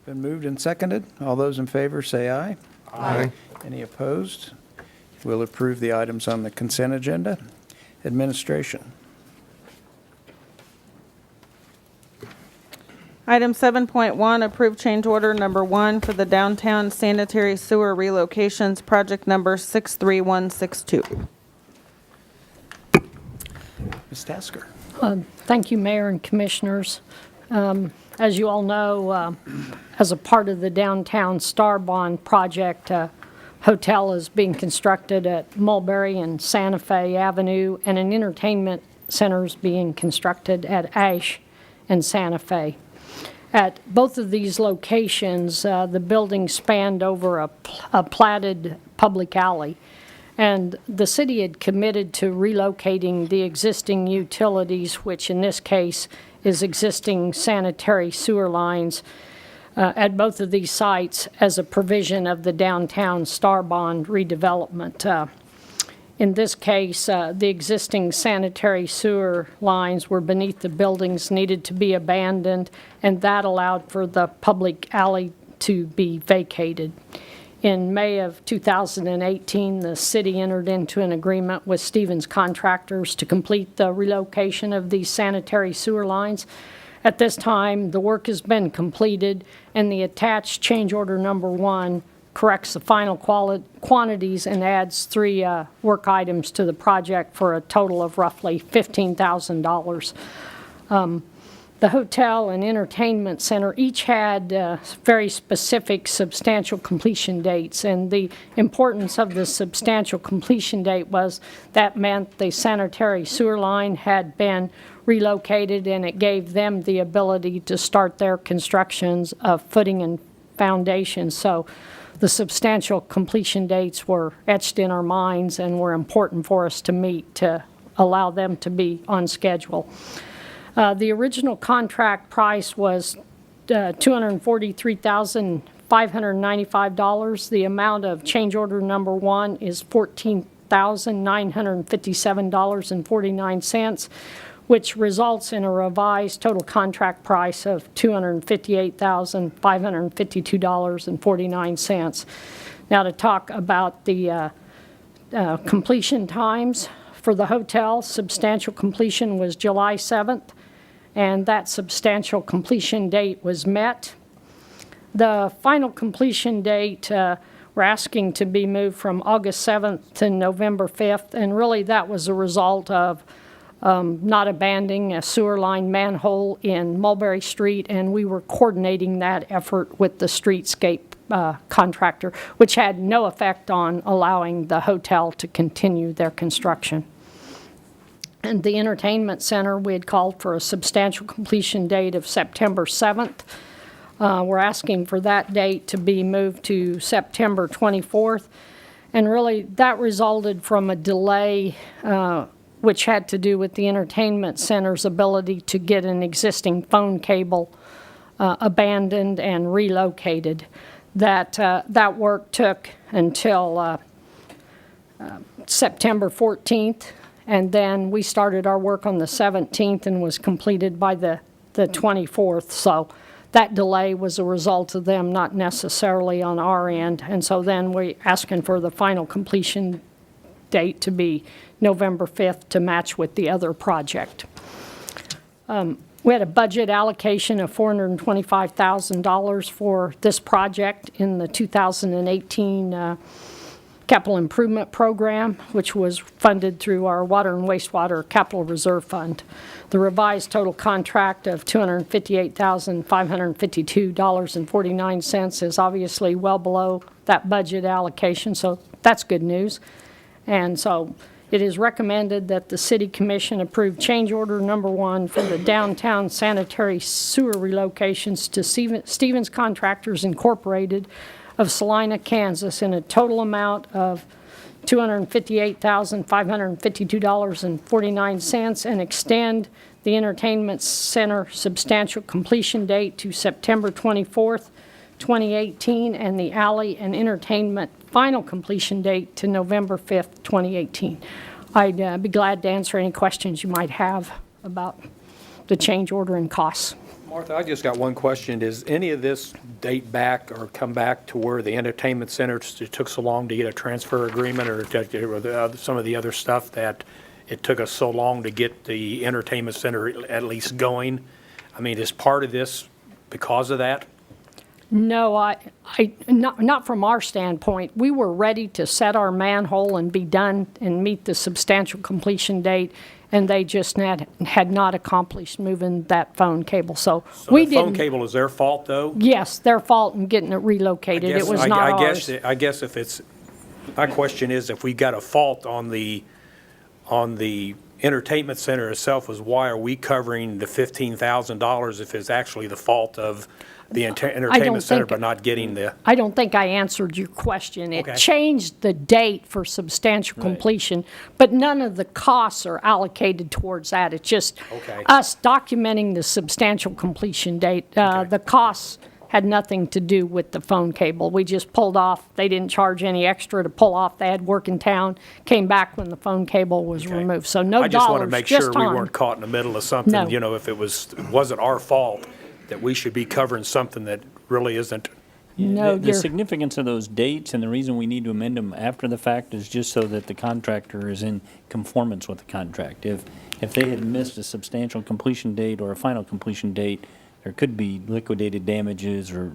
Been moved and seconded. All those in favor say aye. Aye. Any opposed? We'll approve the items on the consent agenda. Administration. Item 7.1, approve change order number 1 for the downtown sanitary sewer relocations, project number 63162. Ms. Tasker. Thank you, Mayor and Commissioners. As you all know, as a part of the downtown Star Bond project, a hotel is being constructed at Mulberry and Santa Fe Avenue, and an entertainment center is being constructed at Ash and Santa Fe. At both of these locations, the building spanned over a platted public alley, and the city had committed to relocating the existing utilities, which in this case is existing sanitary sewer lines, at both of these sites as a provision of the downtown Star Bond redevelopment. In this case, the existing sanitary sewer lines were beneath the buildings, needed to be abandoned, and that allowed for the public alley to be vacated. In May of 2018, the city entered into an agreement with Stevens Contractors to complete the relocation of these sanitary sewer lines. At this time, the work has been completed, and the attached change order number 1 corrects the final quantities and adds 3 work items to the project for a total of roughly $15,000. The hotel and entertainment center each had very specific substantial completion dates, and the importance of the substantial completion date was that meant the sanitary sewer line had been relocated, and it gave them the ability to start their constructions of footing and foundation. So the substantial completion dates were etched in our minds and were important for us to meet to allow them to be on schedule. The original contract price was $243,595. The amount of change order number 1 is $14,957.49, which results in a revised total contract price of $258,552.49. Now to talk about the completion times for the hotel, substantial completion was July 7th, and that substantial completion date was met. The final completion date we're asking to be moved from August 7th to November 5th, and really that was a result of not abandoning a sewer line manhole in Mulberry Street, and we were coordinating that effort with the streetscape contractor, which had no effect on allowing the hotel to continue their construction. And the entertainment center, we had called for a substantial completion date of September 7th. We're asking for that date to be moved to September 24th. And really, that resulted from a delay which had to do with the entertainment center's ability to get an existing phone cable abandoned and relocated. That work took until September 14th, and then we started our work on the 17th and was completed by the the 24th. So that delay was a result of them, not necessarily on our end. And so then we're asking for the final completion date to be November 5th to match with the other project. We had a budget allocation of $425,000 for this project in the 2018 Capital Improvement Program, which was funded through our Water and Wastewater Capital Reserve Fund. The revised total contract of $258,552.49 is obviously well below that budget allocation, so that's good news. And so it is recommended that the City Commission approve change order number 1 for the downtown sanitary sewer relocations to Stevens Contractors Incorporated of Salina, Kansas, in a total amount of $258,552.49 and extend the Entertainment Center substantial completion date to September 24th, 2018, and the alley and entertainment final completion date to November 5th, 2018. I'd be glad to answer any questions you might have about the change order and costs. Martha, I just got one question. Does any of this date back or come back to where the entertainment center took so long to get a transfer agreement, or some of the other stuff that it took us so long to get the entertainment center at least going? I mean, is part of this because of that? No, not from our standpoint. We were ready to set our manhole and be done and meet the substantial completion date, and they just had not accomplished moving that phone cable. So we the phone didn't. cable is their fault, though? Yes, their fault in getting it relocated. It was not ours. I guess if it's, my question is, if we got a fault on the entertainment center itself, is why are we covering the $15,000 if it's actually the fault of the entertainment center but not getting the? I don't think I answered your question. It Okay. changed the date for substantial completion, but none of the costs are allocated towards that. It's just Okay. us documenting the substantial completion date. The costs had nothing to do with the phone cable. We just pulled off. They didn't charge any extra to pull off. They had work in town, came back when the phone cable was removed. So no I just want to dollars, make just sure time. we weren't caught in the middle of something, No. if it wasn't our fault, that we should be covering something that really isn't. No, The you're, significance of those dates and the reason we need to amend them after the fact is just so that the contractor is in conformance with the contract. If they had missed a substantial completion date or a final completion date, there could be liquidated damages or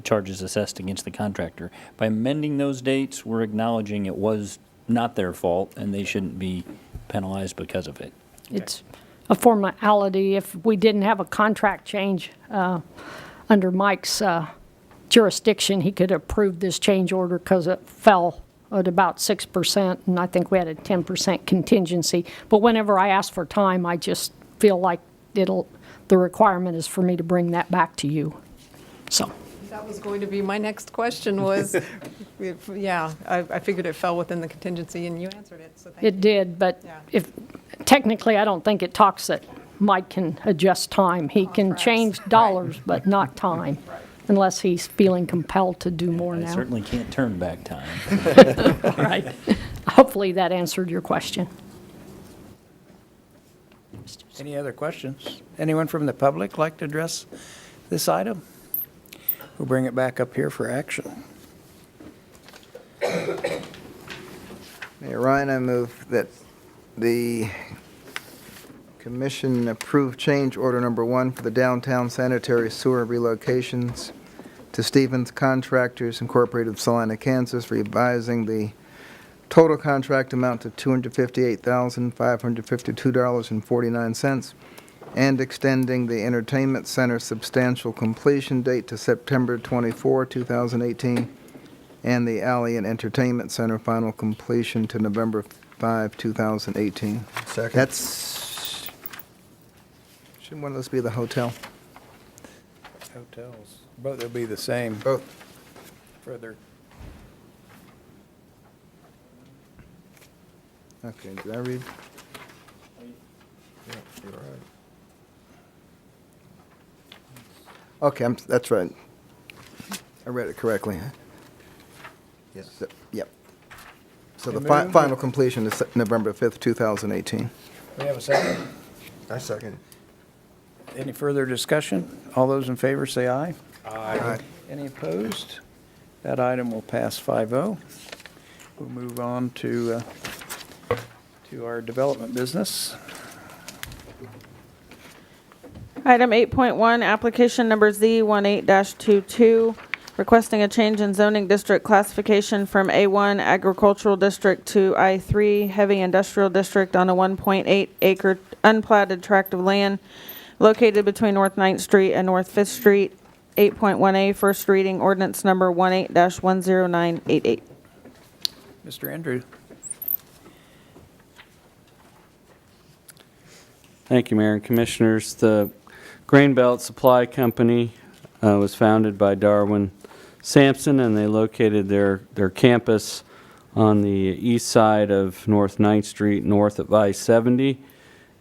charges assessed against the contractor. By amending those dates, we're acknowledging it was not their fault and they shouldn't be penalized because of it. it's a formality. If we didn't have a contract change under Mike's jurisdiction, he could approve this change order because it fell at about 6%, and I think we had a 10% contingency. But whenever I ask for time, I just feel like the requirement is for me to bring that back to you. So, That was going to be my next question was, I figured it fell within the contingency and you answered it, so thank you. it did, but Yeah. technically, I don't think it talks that Mike can adjust time. He can Contracts. change dollars, but not time, unless he's feeling compelled to do more I now. certainly can't turn back time. Right. Hopefully that answered your question. Any other questions? Anyone from the public like to address this item? We'll bring it back up here for action. Mayor Ryan, I move that the commission approve change order number 1 for the downtown sanitary sewer relocations to Stevens Contractors Incorporated of Salina, Kansas, revising the total contract amount to $258,552.49 and extending the entertainment center substantial completion date to September 24, 2018, and the alley and entertainment center final completion to November 5, 2018. Second. Shouldn't one of those be the hotel? Hotels, both will be the same. Both. Further. Okay, did I read? Yeah, you're right. Okay, that's right. I read it correctly. Yes. Yep. So the And move final completion is November 5th, 2018. We have a second? I second. Any further discussion? All those in favor say aye. Aye. Any opposed? That item will pass 5-0. We'll move on to our development business. Item 8.1, application number Z18-22, requesting a change in zoning district classification from A1 agricultural district to I3 heavy industrial district on a 1.8 acre unplatted tract of land located between North 9th Street and North 5th Street. 8.1A, first reading, ordinance number 18-10988. Mr. Andrew. Thank you, Mayor and Commissioners. The Grain Belt Supply Company was founded by Darwin Sampson, and they located their campus on the east side of North 9th Street, north of I-70.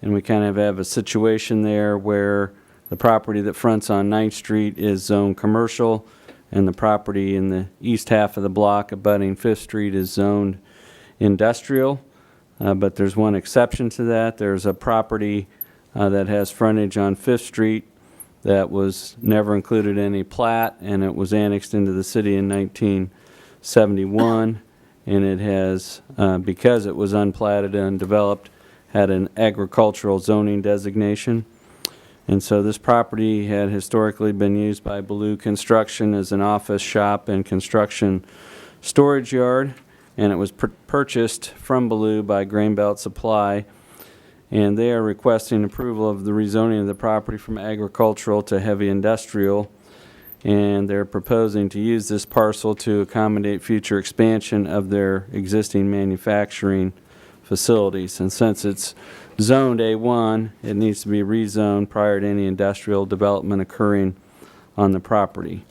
And we kind of have a situation there where the property that fronts on 9th Street is zoned commercial, and the property in the east half of the block abutting 5th Street is zoned industrial. But there's one exception to that. There's a property that has frontage on 5th Street that was never included in any plat, and it was annexed into the city in 1971. And it has, because it was unplatted and undeveloped, had an agricultural zoning designation. And so this property had historically been used by Blue Construction as an office, shop, and construction storage yard, and it was purchased from Blue by Grain Belt Supply, and they are requesting approval of the rezoning of the property from agricultural to heavy industrial, and they're proposing to use this parcel to accommodate future expansion of their existing manufacturing facilities. And since it's zoned A1, it needs to be rezoned prior to any industrial development occurring on the property.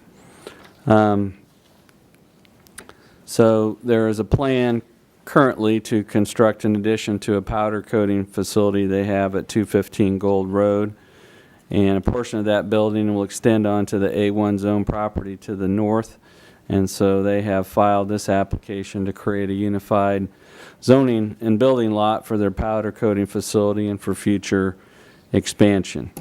So there is a plan currently to construct an addition to a powder coating facility they have at 215 Gold Road, and a portion of that building will extend onto the A1 zone property to the north, and so they have filed this application to create a unified zoning and building lot for their powder coating facility and for future expansion.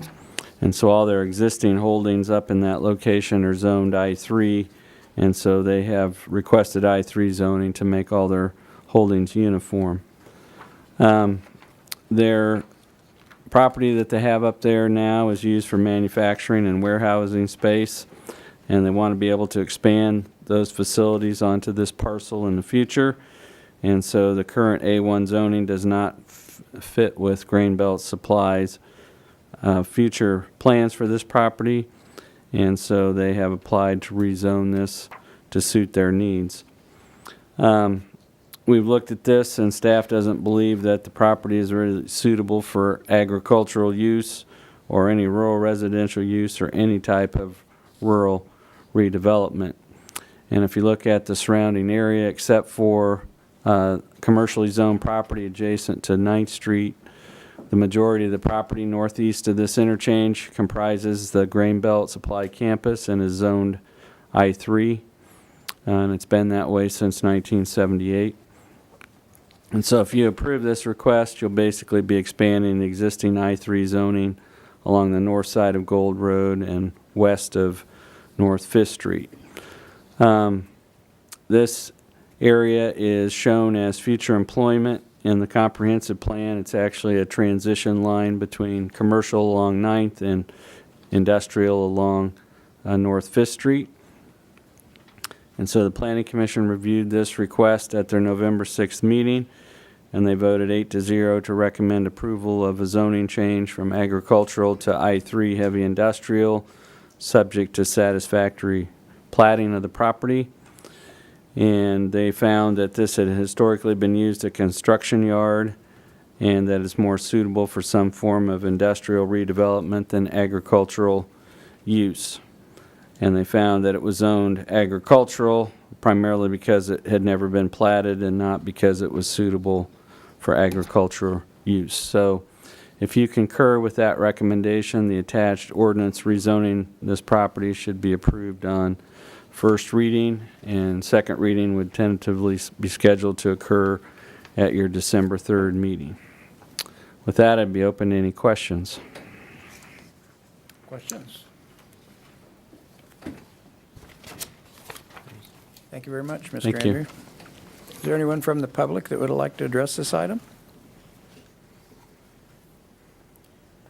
And so all their existing holdings up in that location are zoned I3, and so they have requested I3 zoning to make all their holdings uniform. Their property that they have up there now is used for manufacturing and warehousing space, and they want to be able to expand those facilities onto this parcel in the future. And so the current A1 zoning does not fit with Grain Belt Supply's future plans for this property, and so they have applied to rezone this to suit their needs. We've looked at this, and staff doesn't believe that the property is really suitable for agricultural use or any rural residential use or any type of rural redevelopment. And if you look at the surrounding area, except for commercially zoned property adjacent to 9th Street, the majority of the property northeast of this interchange comprises the Grain Belt Supply campus and is zoned I3, and it's been that way since 1978. And so if you approve this request, you'll basically be expanding the existing I3 zoning along the north side of Gold Road and west of North 5th Street. This area is shown as future employment in the comprehensive plan. It's actually a transition line between commercial along 9th and industrial along North 5th Street. And so the Planning Commission reviewed this request at their November 6th meeting, and they voted 8-0 to recommend approval of a zoning change from agricultural to I3 heavy industrial, subject to satisfactory platting of the property. And they found that this had historically been used as a construction yard and that it's more suitable for some form of industrial redevelopment than agricultural use. And they found that it was zoned agricultural primarily because it had never been platted and not because it was suitable for agricultural use. So if you concur with that recommendation, the attached ordinance rezoning this property should be approved on first reading, and second reading would tentatively be scheduled to occur at your December 3rd meeting. With that, I'd be open to any questions. Questions? Thank you very much, Mr. Thank you. Andrew. Is there anyone from the public that would like to address this item?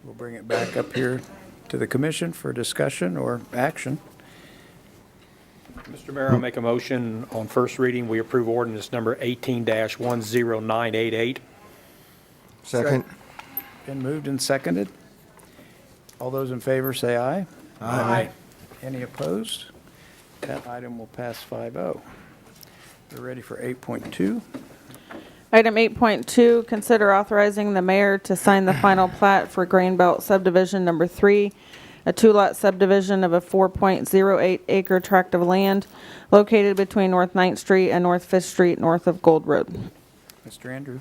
We'll bring it back up here to the commission for discussion or action. Mr. Mayor, I'll make a motion on first reading, we approve ordinance number 18-10988. Second. Been moved and seconded. All those in favor say aye. Aye. Any opposed? That item will pass 5-0. We're ready for 8.2. Item 8.2, consider authorizing the mayor to sign the final plat for Grainbelt subdivision number 3, a two-lot subdivision of a 4.08 acre tract of land located between North 9th Street and North 5th Street, north of Gold Road. Mr. Andrew.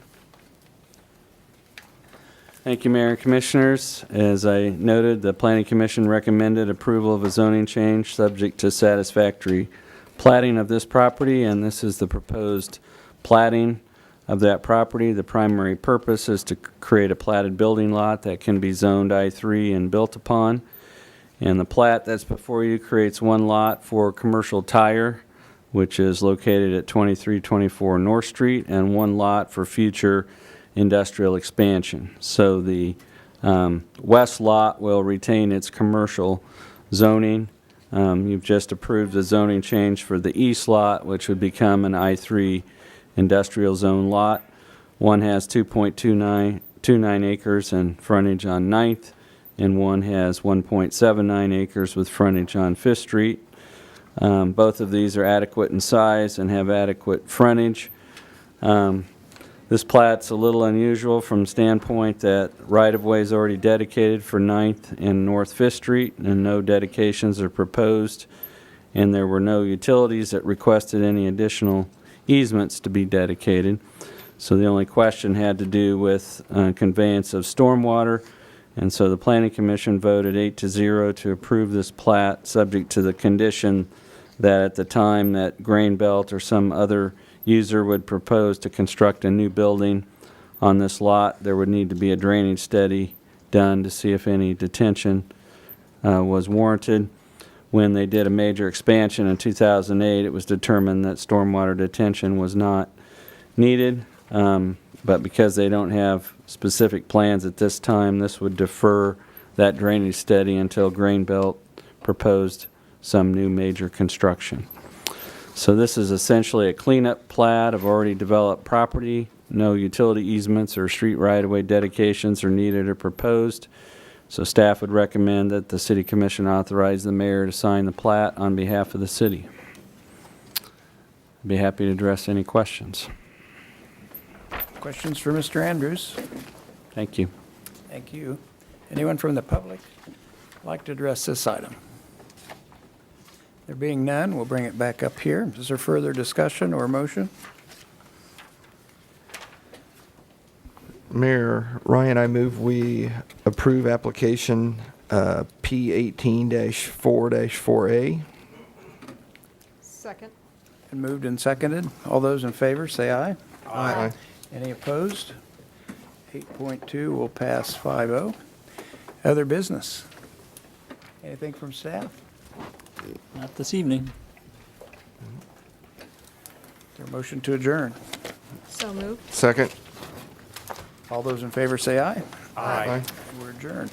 Thank you, Mayor and Commissioners. As I noted, the Planning Commission recommended approval of a zoning change subject to satisfactory platting of this property, and this is the proposed platting of that property. The primary purpose is to create a platted building lot that can be zoned I-3 and built upon. And the plat that's before you creates one lot for commercial tire, which is located at 2324 North Street, and one lot for future industrial expansion. So the west lot will retain its commercial zoning. You've just approved the zoning change for the east lot, which would become an I-3 industrial zone lot. One has 2.29 acres and frontage on 9th, and one has 1.79 acres with frontage on 5th Street. Both of these are adequate in size and have adequate frontage. This plat's a little unusual from the standpoint that right-of-way is already dedicated for 9th and North 5th Street, and no dedications are proposed, and there were no utilities that requested any additional easements to be dedicated. So the only question had to do with conveyance of stormwater, and so the Planning Commission voted 8-0 to approve this plat, subject to the condition that at the time that Grainbelt or some other user would propose to construct a new building on this lot, there would need to be a drainage study done to see if any detention was warranted. When they did a major expansion in 2008, it was determined that stormwater detention was not needed, but because they don't have specific plans at this time, this would defer that drainage study until Grainbelt proposed some new major construction. So this is essentially a cleanup plat of already developed property. No utility easements or street right-of-way dedications are needed or proposed. So staff would recommend that the City Commission authorize the mayor to sign the plat on behalf of the city. I'd be happy to address any questions. Questions for Mr. Andrews? Thank you. Thank you. Anyone from the public like to address this item? There being none, we'll bring it back up here. Is there further discussion or motion? Mayor Ryan, I move we approve application P18-4-4A. Second. Been moved and seconded. All those in favor, say aye. Aye. Any opposed? 8.2 will pass 5-0. Other business? Anything from staff? Not this evening. Is there a motion to adjourn? So moved. Second. All those in favor say aye. Aye. We're adjourned.